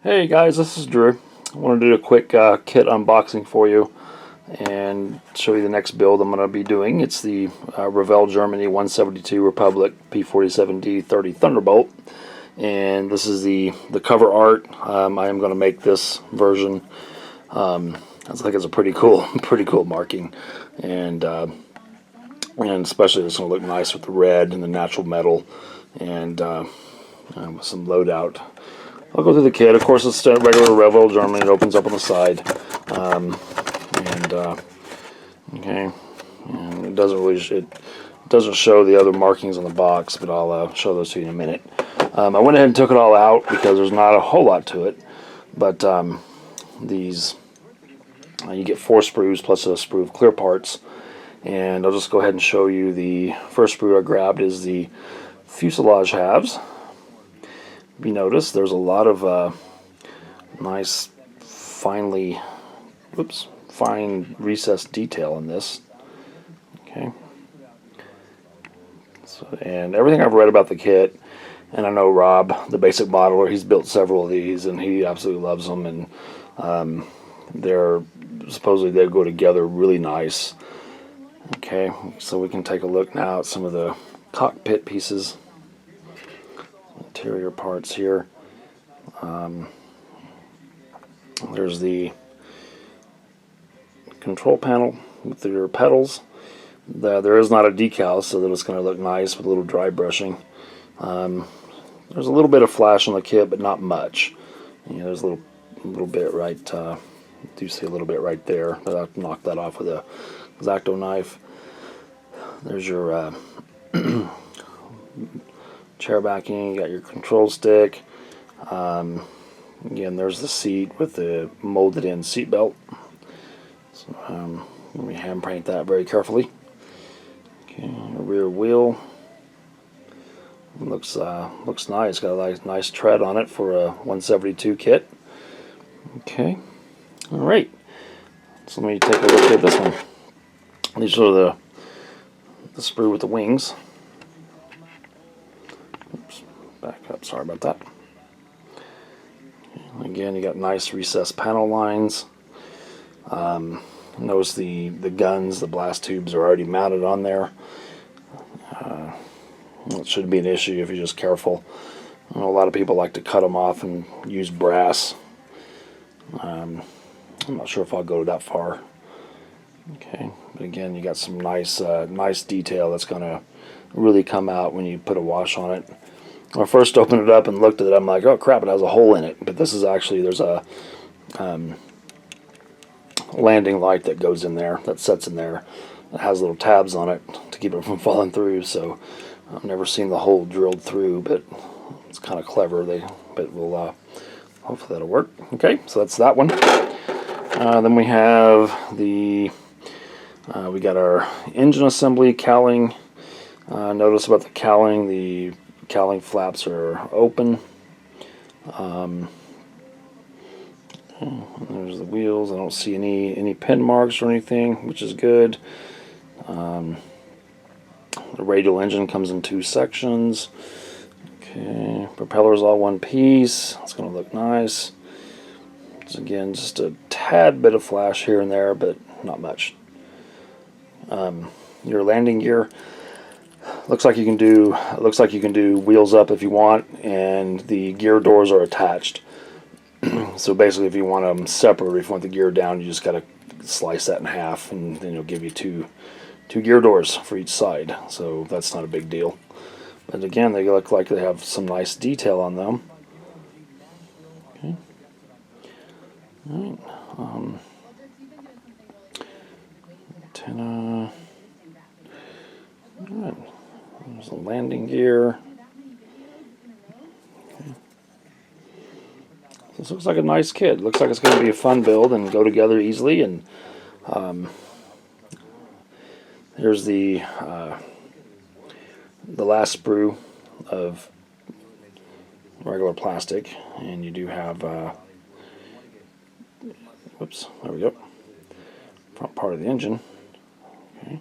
Hey guys, this is Drew. I want to do a quick kit unboxing for you and show you the next build I'm going to be doing. It's the Revell Germany 172 Republic P-47D Thunderbolt, and this is the cover art. I am going to make this version. I think it's a pretty cool marking, and especially it's going to look nice with the red and the natural metal, and with some loadout. I'll go through the kit. Of course, it's regular Revell German. It opens up on the side, okay, and it doesn't show the other markings on the box, but I'll show those to you in a minute. I went ahead and took it all out because there's not a whole lot to it, but these you get 4 sprues plus a sprue of clear parts, and I'll just go ahead and show you the first sprue I grabbed is the Fuselage Halves. You notice there's a lot of nice, fine recessed detail in this. Okay. So, and everything I've read about the kit, and I know Rob, the basic modeler, he's built several of these, and he absolutely loves them. And supposedly they go together really nice. Okay, so we can take a look now at some of the cockpit pieces. Interior parts here. There's the control panel with your pedals. There is not a decal, so that it's going to look nice with a little dry brushing. There's a little bit of flash on the kit, but not much. There's a little bit right. Do see a little bit right there, but I'll knock that off with a X-Acto knife. There's your chair backing, you got your control stick. Again, there's the seat with the molded in seat belt. So, let me hand paint that very carefully. Okay, rear wheel looks nice. Got a nice tread on it for a 172 kit. Okay, all right. So let me take a look at this one. These are the sprue with the wings. Oops, back up. Sorry about that. Again, you got nice recessed panel lines. Notice the guns, the blast tubes are already mounted on there. It shouldn't be an issue if you're just careful. I know a lot of people like to cut them off and use brass. I'm not sure if I'll go that far. Okay, but again, you got some nice detail that's going to really come out when you put a wash on it. When I first opened it up and looked at it, I'm like, oh crap, it has a hole in it. But this is actually, there's a landing light that goes in there, that sets in there. It has little tabs on it to keep it from falling through. So I've never seen the hole drilled through, but it's kind of clever. But we'll hopefully that'll work. Okay, so that's that one. Then we have we got our engine assembly cowling. Notice about the cowling, the cowling flaps are open. There's the wheels. I don't see any pin marks or anything, which is good. The radial engine comes in 2 sections. Okay, propeller's all one piece. It's going to look nice. So again, just a tad bit of flash here and there, but not much. Your landing gear looks like you can do wheels up if you want, and the gear doors are attached. So basically, if you want them separate, if you want the gear down, you just got to slice that in half, and then it'll give you two gear doors for each side. So that's not a big deal. But again, they look like they have some nice detail on them. Okay. All right. Antenna. All right. There's the landing gear. Okay. This looks like a nice kit. Looks like it's going to be a fun build and go together easily. And here's the last sprue of regular plastic, and you do have whoops, there we go, front part of the engine. Okay.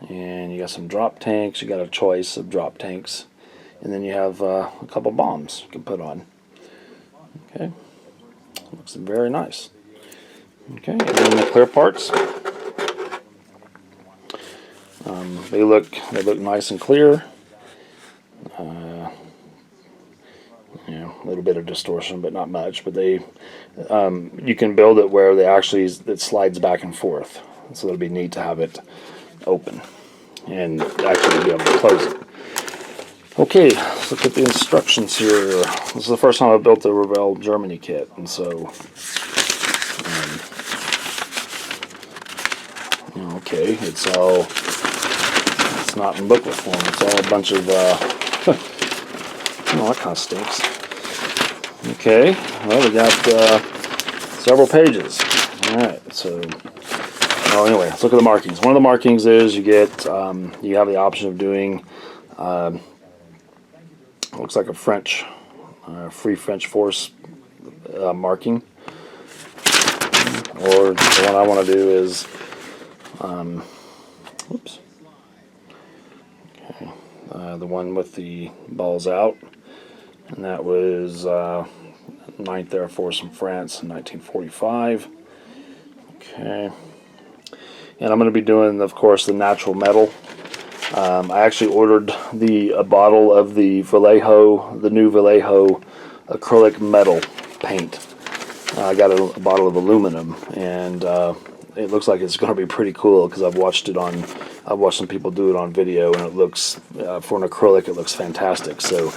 And you got some drop tanks. You got a choice of drop tanks, and then you have a couple bombs you can put on. Okay, looks very nice. Okay, and then the clear parts. They look nice and clear. A little bit of distortion, but not much. But they, you can build it where they actually it slides back and forth. So it'll be neat to have it open and actually be able to close it. Okay, let's look at the instructions here. This is the first time I built the Revell Germany kit, and so okay, it's not in booklet form. It's all a bunch of that kind of stinks. Okay, well, we got several pages. All right, so anyway, let's look at the markings. One of the markings is you get you have the option of doing looks like a French Free French Force marking, or the one I want to do is oops. Okay, the one with the balls out, and that was 9th Air Force in France in 1945. Okay, and I'm going to be doing, of course, the natural metal. I actually ordered a bottle of the new Vallejo acrylic metal paint. I got a bottle of aluminum, and it looks like it's going to be pretty cool because I've watched some people do it on video, and it looks for an acrylic, it looks fantastic. So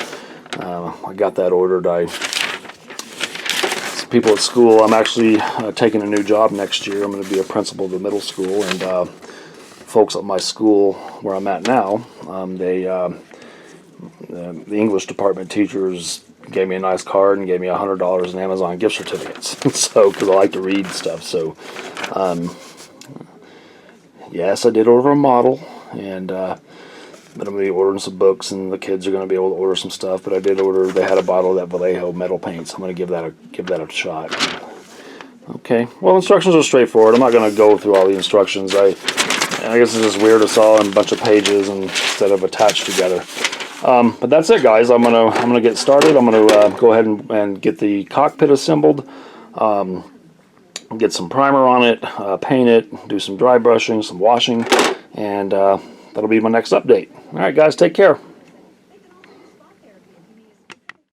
I got that ordered. Some people at school. I'm actually taking a new job next year. I'm going to be a principal of the middle school, and folks at my school where I'm at now, the English department teachers gave me a nice card and gave me $100 in Amazon gift certificates. So, because I like to read stuff. So, yes, I did order a model, and but I'm going to be ordering some books, and the kids are going to be able to order some stuff. But I did order. They had a bottle of that Vallejo metal paint, so I'm going to give that a shot. Okay. Well, instructions are straightforward. I'm not going to go through all the instructions. I guess it's just weird. It's all in a bunch of pages and instead of attached together. But that's it, guys. I'm gonna get started. I'm gonna go ahead and get the cockpit assembled. Get some primer on it, paint it, do some dry brushing, some washing, and that'll be my next update. All right, guys, take care.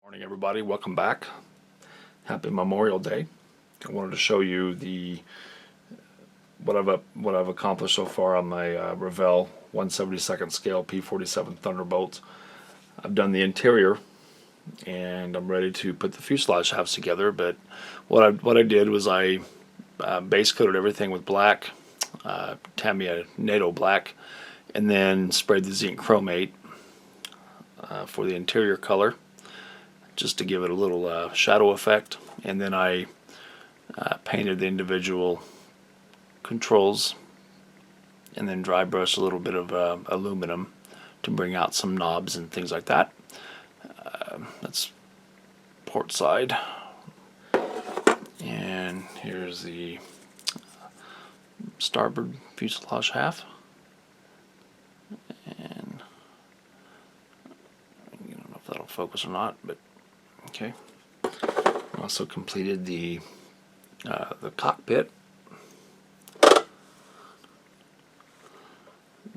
Morning, everybody. Welcome back. Happy Memorial Day. I wanted to show you what I've accomplished so far on my Revell 1/72nd scale P-47 Thunderbolt. I've done the interior, and I'm ready to put the fuselage halves together. But what I did was I base coated everything with black, Tamiya NATO black, and then sprayed the zinc chromate for the interior color, just to give it a little shadow effect. And then I painted the individual controls, and then dry brushed a little bit of aluminum to bring out some knobs and things like that. That's port side, and here's the starboard fuselage half. And I don't know if that'll focus or not, but okay. Also completed the cockpit.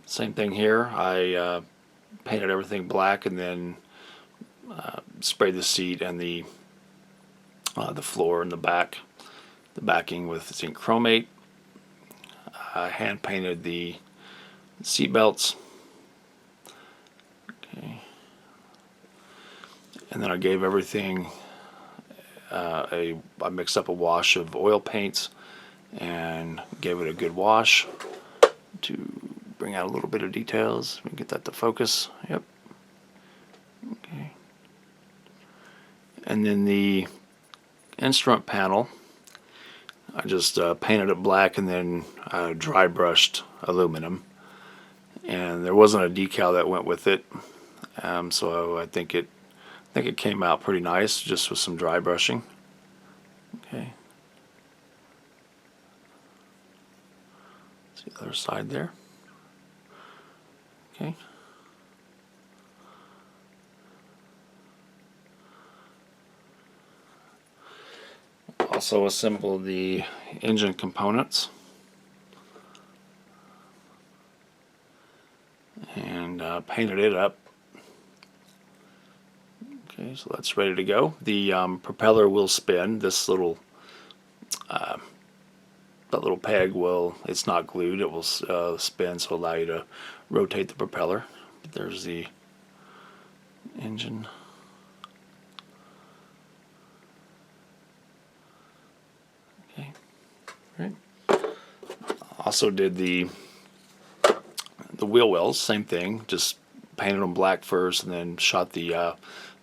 Same thing here. I painted everything black, and then sprayed the seat and the floor and the backing with zinc chromate. I hand painted the seat belts. Okay. And then I gave everything I mixed up a wash of oil paints and gave it a good wash to bring out a little bit of details. We can get that to focus. Yep. Okay. And then the instrument panel, I just painted it black and then dry brushed aluminum. And there wasn't a decal that went with it, so I think it came out pretty nice just with some dry brushing. Okay. See the other side there. Okay. Also assembled the engine components and painted it up. Okay, so that's ready to go. The propeller will spin. This little that little peg will, it's not glued, it will spin, so allow you to rotate the propeller. There's the engine. Okay, right. Also did the wheel wells, same thing, just painted them black first and then shot the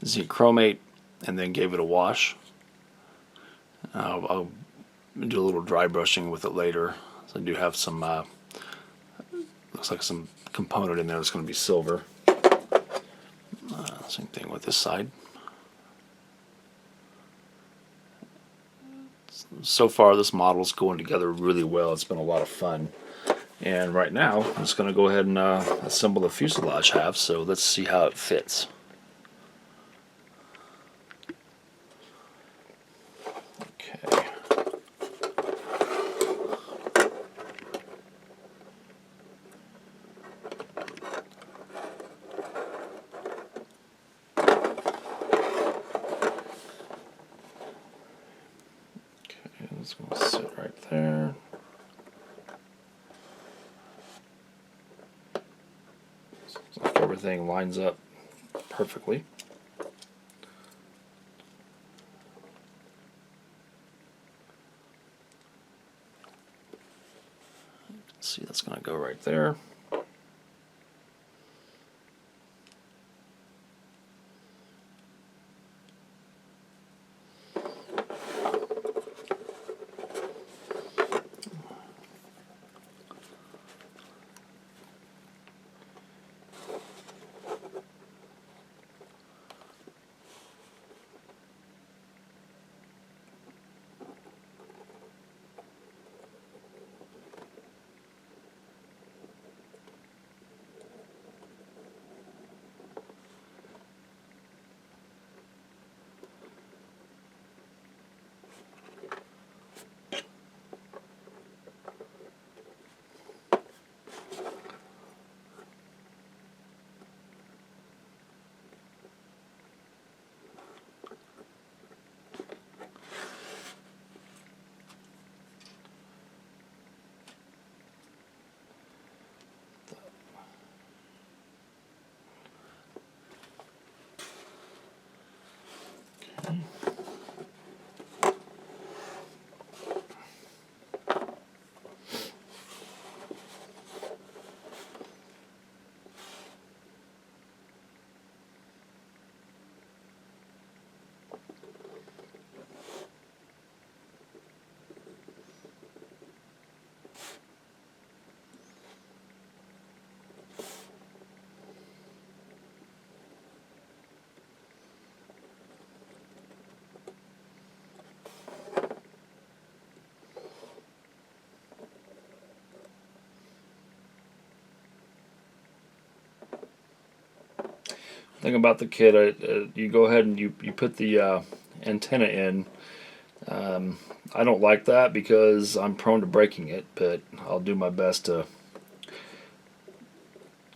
zinc chromate and then gave it a wash. I'll do a little dry brushing with it later. So I do have some, looks like some component in there that's going to be silver. Same thing with this side. So far this model is going together really well. It's been a lot of fun. And right now I'm just going to go ahead and assemble the fuselage halves, so let's see how it fits. Okay. It's going to sit right there. Looks like everything lines up perfectly. See, that's going to go right there. Thing about the kit, you go ahead and you put the antenna in. I don't like that because I'm prone to breaking it, but I'll do my best to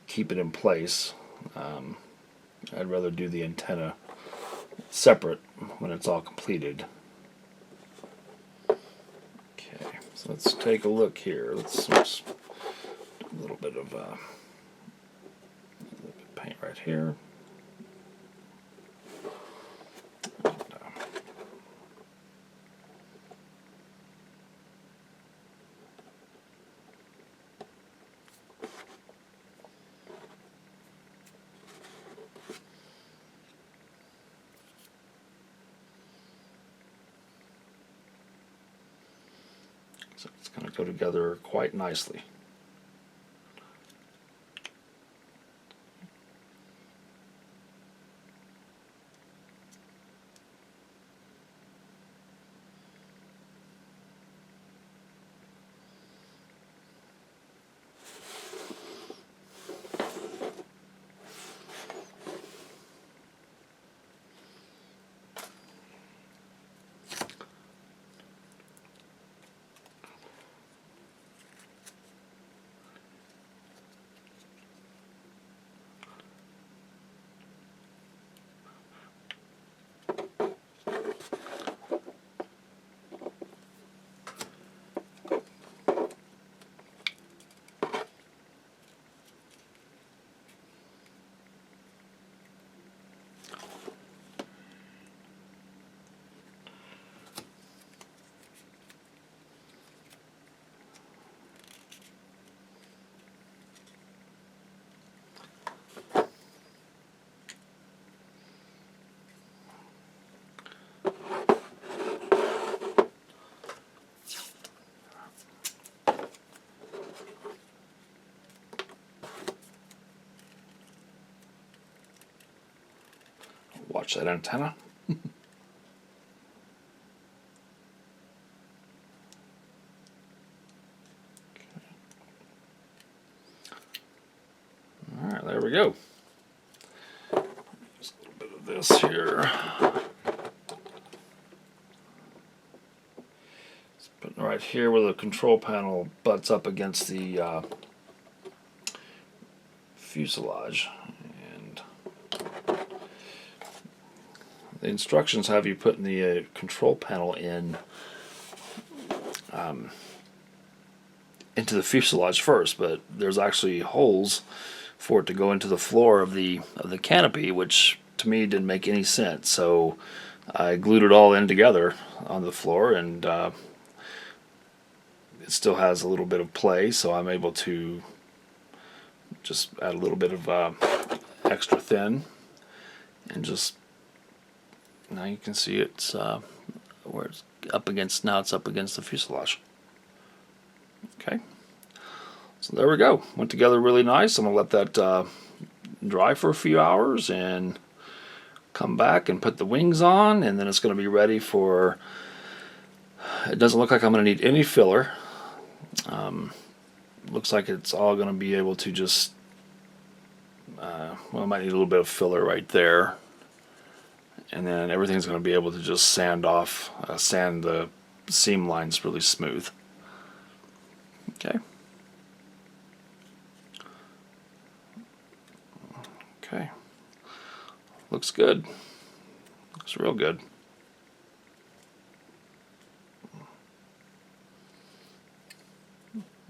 keep it in place. I'd rather do the antenna separate when it's all completed. Okay, so let's take a look here. Let's do a little bit of paint right here. So it's going to go together quite nicely. Watch that antenna. Alright, there we go. Just a little bit of this here. Just putting right here where the control panel butts up against the fuselage. And the instructions have you putting the control panel into the fuselage first, but there's actually holes for it to go into the floor of the canopy, which to me didn't make any sense. So I glued it all in together on the floor, and it still has a little bit of play, so I'm able to just add a little bit of extra thin, and just now you can see it's where it's up against. Now it's up against the fuselage. Okay, so there we go. Went together really nice. I'm gonna let that dry for a few hours and come back and put the wings on, and then it's going to be ready for. It doesn't look like I'm going to need any filler. Looks like it's all going to be able to just. Well, I might need a little bit of filler right there, and then everything's going to be able to just sand off, sand the seam lines really smooth. Okay. Okay. Looks good. Looks real good.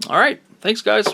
All right. Thanks, guys.